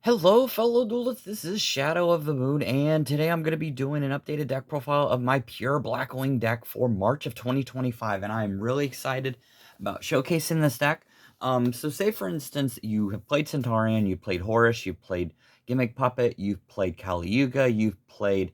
Hello, fellow duelists. This is Shadow of the Moon, and today I'm going to be doing an updated deck profile of my pure Blackwing deck for March of 2025, and I'm really excited about showcasing this deck. So say for instance, you have played Centaurian, you've played Horus, you've played Gimmick Puppet, you've played Kali Yuga, you've played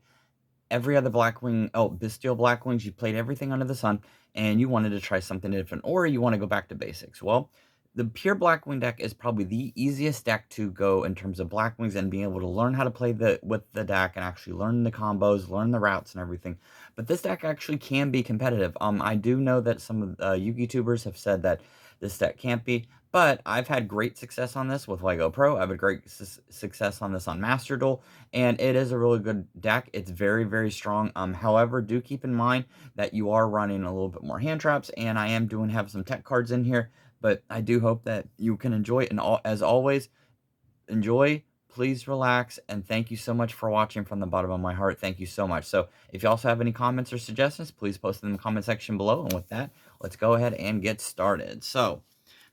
every other Blackwing, Bestial Blackwings, you played everything under the sun, and you wanted to try something different, or you want to go back to basics. Well, the pure Blackwing deck is probably the easiest deck to go in terms of Blackwings and being able to learn how to play with the deck and actually learn the combos, learn the routes and everything. But this deck actually can be competitive. I do know that some of the YouTubers have said that this deck can't be, but I've had great success on this with Lego Pro. I've had great success on this on Master Duel, and it is a really good deck. It's very, very strong. However, do keep in mind that you are running a little bit more hand traps, and I am doing have some tech cards in here, but I do hope that you can enjoy it. And as always, enjoy, please relax, and thank you so much for watching from the bottom of my heart. Thank you so much. So if you also have any comments or suggestions, please post them in the comment section below. And with that, let's go ahead and get started. So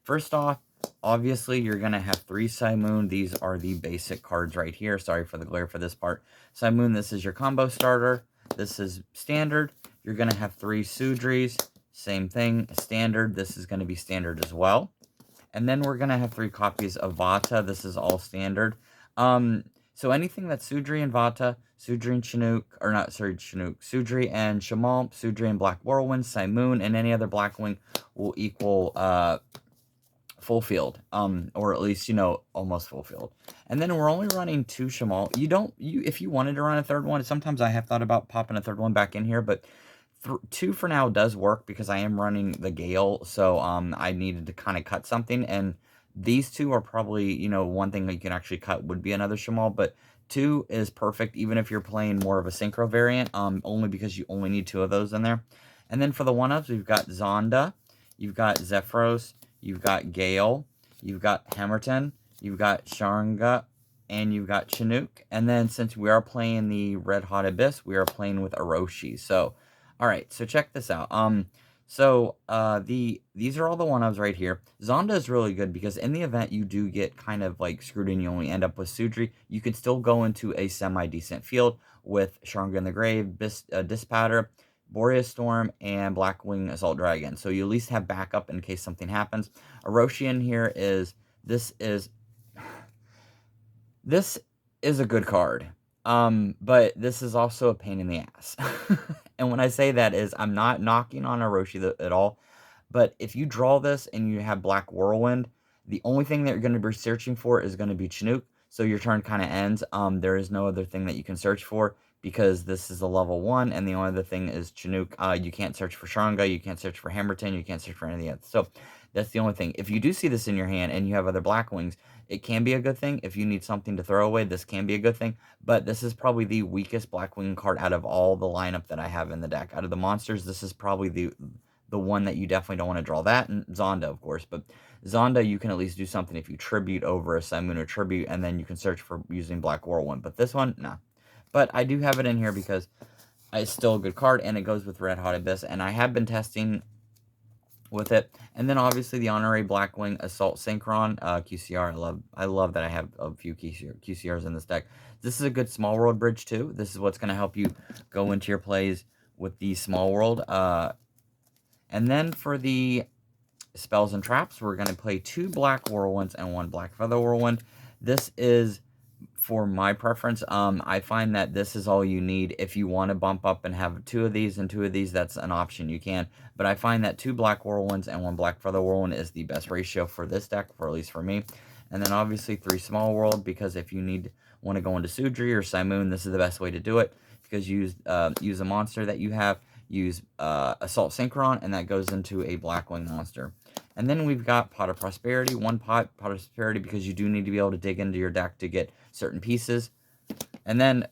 first off, obviously, you're going to have 3 Simoon. These are the basic cards right here. Sorry for the glare for this part. Simoon, this is your combo starter. This is standard. You're going to have 3 Sudris. Same thing, standard. This is going to be standard as well. And then we're going to have 3 copies of Vata. This is all standard. So anything that's Sudri and Vata, Sudri and Chinook, or not, sorry, Chinook, Sudri and Shamal, Sudri and Black Whirlwind, Simoon, and any other Blackwing will equal full field, or at least, almost full field. And then we're only running 2 Shamal. If you wanted to run a third one, sometimes I have thought about popping a third one back in here, but 2 for now does work because I am running the Gale, so I needed to kind of cut something, and these 2 are probably, one thing that you can actually cut would be another Shamal, but 2 is perfect even if you're playing more of a synchro variant, only because you only need 2 of those in there. And then for the 1-ups, we've got Zonda, you've got Zephyros, you've got Gale, you've got Hammerton, you've got Sharanga, and you've got Chinook. And then since we are playing the Red Hot Abyss, we are playing with Orochi. So, all right, so check this out. These are all the 1-ups right here. Zonda is really good because in the event you do get kind of like screwed and you only end up with Sudri, you can still go into a semi-decent field with Sharanga in the Grave, Dispowder, Boreas Storm, and Blackwing Assault Dragon. So you at least have backup in case something happens. Orochi in here this is a good card. But this is also a pain in the ass. And when I say that is, I'm not knocking on Orochi at all. But if you draw this and you have Black Whirlwind, the only thing that you're going to be searching for is going to be Chinook. So your turn kind of ends. There is no other thing that you can search for because this is a level 1, and the only other thing is Chinook. You can't search for Sharanga, you can't search for Hammerton, you can't search for anything else. So that's the only thing. If you do see this in your hand and you have other Blackwings, it can be a good thing. If you need something to throw away, this can be a good thing. But this is probably the weakest Blackwing card out of all the lineup that I have in the deck. Out of the monsters, this is probably the one that you definitely don't want to draw. That and Zonda, of course. But Zonda, you can at least do something if you tribute over a Simoon or tribute, and then you can search for using Black Whirlwind. But this one, nah. But I do have it in here because it's still a good card, and it goes with Red Hot Abyss. And I have been testing with it. And then obviously the Honorary Blackwing Assault Synchron QCR. I love that I have a few QCRs in this deck. This is a good small world bridge too. This is what's going to help you go into your plays with the small world. And then for the spells and traps, we're going to play 2 Black Whirlwinds and 1 Black Feather Whirlwind. This is, for my preference, I find that this is all you need. If you want to bump up and have 2 of these and 2 of these, that's an option, you can. But I find that 2 Black Whirlwinds and 1 Black Feather Whirlwind is the best ratio for this deck, for at least for me. And then obviously 3 Small World, because if you want to go into Sudri or Simoon, this is the best way to do it. Because use a monster that you have, use Assault Synchron, and that goes into a Blackwing monster. And then we've got Pot of Prosperity, 1 Pot of Prosperity, because you do need to be able to dig into your deck to get certain pieces. And then,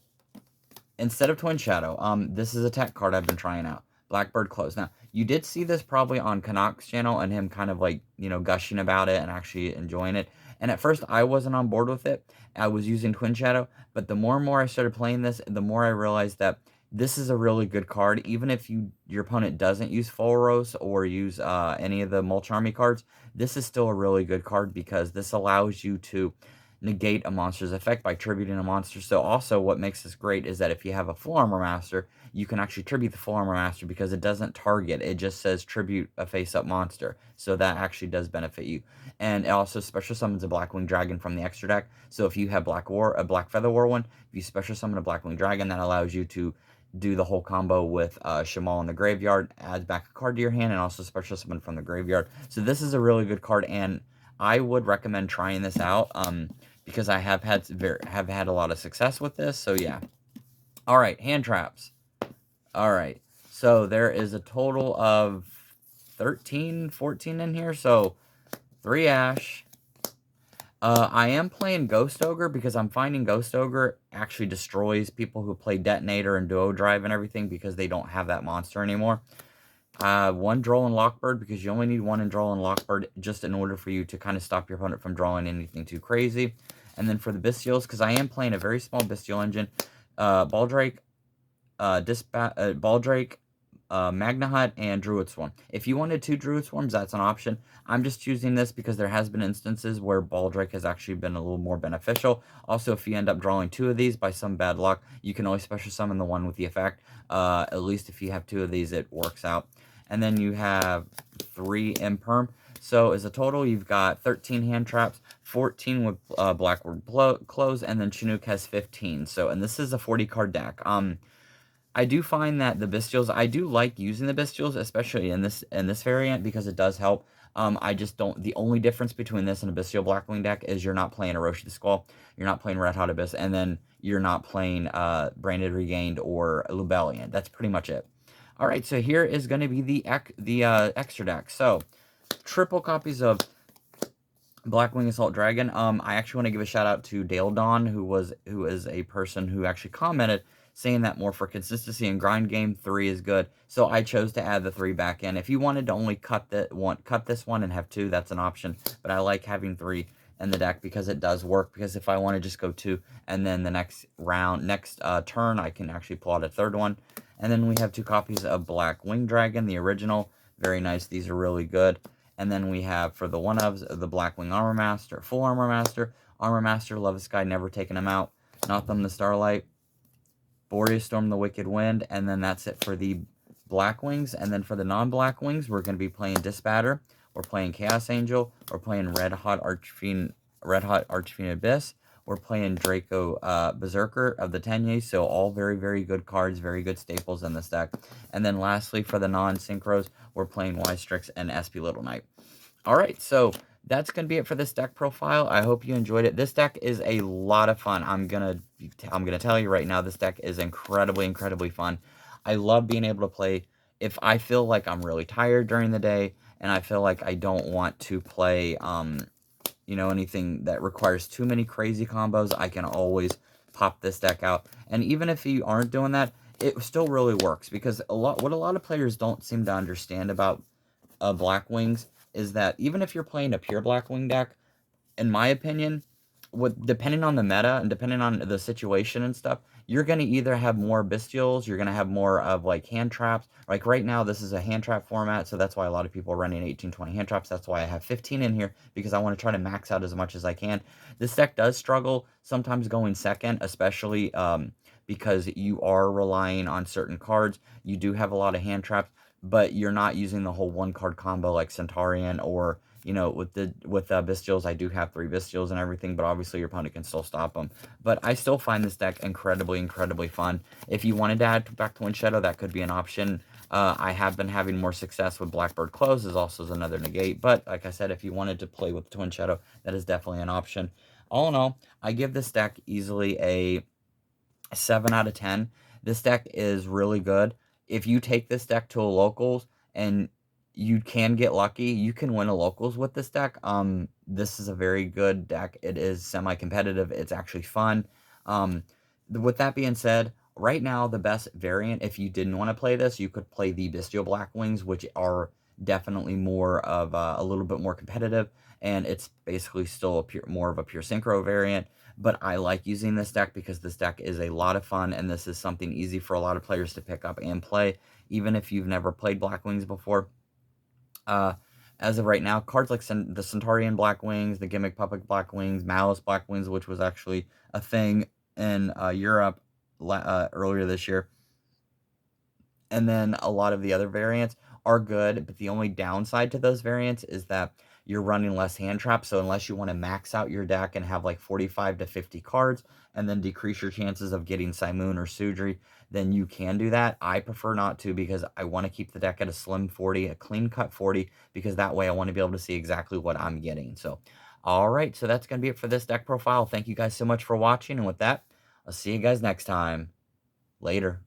instead of Twin Shadow, this is a tech card I've been trying out. Blackbird Close. Now, you did see this probably on Kanak's channel and him kind of like, gushing about it and actually enjoying it. And at first, I wasn't on board with it. I was using Twin Shadow, but the more and more I started playing this, the more I realized that this is a really good card. Even if your opponent doesn't use Fulros or use any of the Mulch Army cards, this is still a really good card because this allows you to negate a monster's effect by tributing a monster. So also what makes this great is that if you have a full armor master, you can actually tribute the full armor master because it doesn't target. It just says tribute a face-up monster. So that actually does benefit you. And it also special summons a Blackwing Dragon from the extra deck. So if you have a Black Feather War one, if you special summon a Blackwing Dragon, that allows you to do the whole combo with Shamal in the graveyard, adds back a card to your hand, and also special summon from the graveyard. So this is a really good card, and I would recommend trying this out because I have had a lot of success with this. So yeah. All right, hand traps. All right, so there is a total of 13, 14 in here. So 3 Ash. I am playing Ghost Ogre because I'm finding Ghost Ogre actually destroys people who play Detonator and Duo Drive and everything because they don't have that monster anymore. 1 Droll and Lockbird because you only need 1 in Droll and Lockbird just in order for you to kind of stop your opponent from drawing anything too crazy. And then for the Bestials, because I am playing a very small Bestial engine, Baldrake, Baldrake, Magna Hut, and Druid Swarm. If you wanted 2 Druid Swarms, that's an option. I'm just choosing this because there has been instances where Baldrake has actually been a little more beneficial. Also, if you end up drawing 2 of these by some bad luck, you can always special summon the one with the effect. At least if you have 2 of these, it works out. And then you have 3 Imperm. So as a total, you've got 13 hand traps, 14 with Blackwood Close, and then Chinook has 15. So, and this is a 40-card deck. I do find that the Bestials, I do like using the Bestials, especially in this variant, because it does help. I just don't, the only difference between this and a Bestial Blackwing deck is you're not playing Orochi the Squall, you're not playing Red Hot Abyss, and then you're not playing Branded Regained or Lubellion. That's pretty much it. All right, so here is going to be the extra deck. So, triple copies of Blackwing Assault Dragon. I actually want to give a shout out to Dale Dawn, who is a person who actually commented saying that more for consistency and grind game 3 is good. So I chose to add the 3 back in. If you wanted to only cut this one and have 2, that's an option. But I like having 3 in the deck because it does work. Because if I want to just go 2 and then the next turn, I can actually pull out a 3rd one. And then we have 2 copies of Blackwing Dragon, the original. Very nice. These are really good. And then we have, for the one-ofs, the Blackwing Armor Master, Full Armor Master, Love the Sky, never taking them out, Notham the Starlight, Boreas Storm the Wicked Wind, and then that's it for the Blackwings. And then for the non-Blackwings, we're going to be playing Disbatter, we're playing Chaos Angel, we're playing Red Hot Archfiend Abyss, we're playing Draco Berserker of the Tenye, so all very, very good cards, very good staples in this deck. And then lastly, for the non-Synchros, we're playing Ystrix and SP Little Knight. Alright, so that's going to be it for this deck profile. I hope you enjoyed it. This deck is a lot of fun. I'm gonna tell you right now, this deck is incredibly, incredibly fun. I love being able to play. If I feel like I'm really tired during the day, and I feel like I don't want to play, you know, anything that requires too many crazy combos, I can always pop this deck out. And even if you aren't doing that, it still really works, because what a lot of players don't seem to understand about Blackwings is that even if you're playing a pure Blackwing deck, in my opinion, depending on the meta and depending on the situation and stuff, you're going to either have more Bestials, you're going to have more of like hand traps. Like right now, this is a hand trap format, so that's why a lot of people are running 18, 20 hand traps. That's why I have 15 in here, because I want to try to max out as much as I can. This deck does struggle sometimes going second, especially because you are relying on certain cards. You do have a lot of hand traps, but you're not using the whole 1-card combo like Centaurian, or, you know, with Bestials, I do have 3 Bestials and everything, but obviously your opponent can still stop them. But I still find this deck incredibly, incredibly fun. If you wanted to add back Twin Shadow, that could be an option. I have been having more success with Blackbird Close, is also another negate. But like I said, if you wanted to play with Twin Shadow, that is definitely an option. All in all, I give this deck easily a 7 out of 10. This deck is really good. If you take this deck to a locals, and you can get lucky, you can win a locals with this deck. This is a very good deck. It is semi-competitive. It's actually fun. With that being said, right now, the best variant, if you didn't want to play this, you could play the Bestial Blackwings, which are definitely more of a little bit more competitive, and it's basically still more of a pure synchro variant. But I like using this deck because this deck is a lot of fun, and this is something easy for a lot of players to pick up and play, even if you've never played Blackwings before. as of right now, cards like the Centaurian Blackwings, the Gimmick Puppet Blackwings, Malice Blackwings, which was actually a thing in Europe earlier this year, and then a lot of the other variants are good, but the only downside to those variants is that you're running less hand traps. So unless you want to max out your deck and have like 45 to 50 cards and then decrease your chances of getting Simoon or Sudri, then you can do that. I prefer not to because I want to keep the deck at a slim 40, a clean cut 40, because that way I want to be able to see exactly what I'm getting. So, all right, so that's going to be it for this deck profile. Thank you guys so much for watching. And with that, I'll see you guys next time. Later.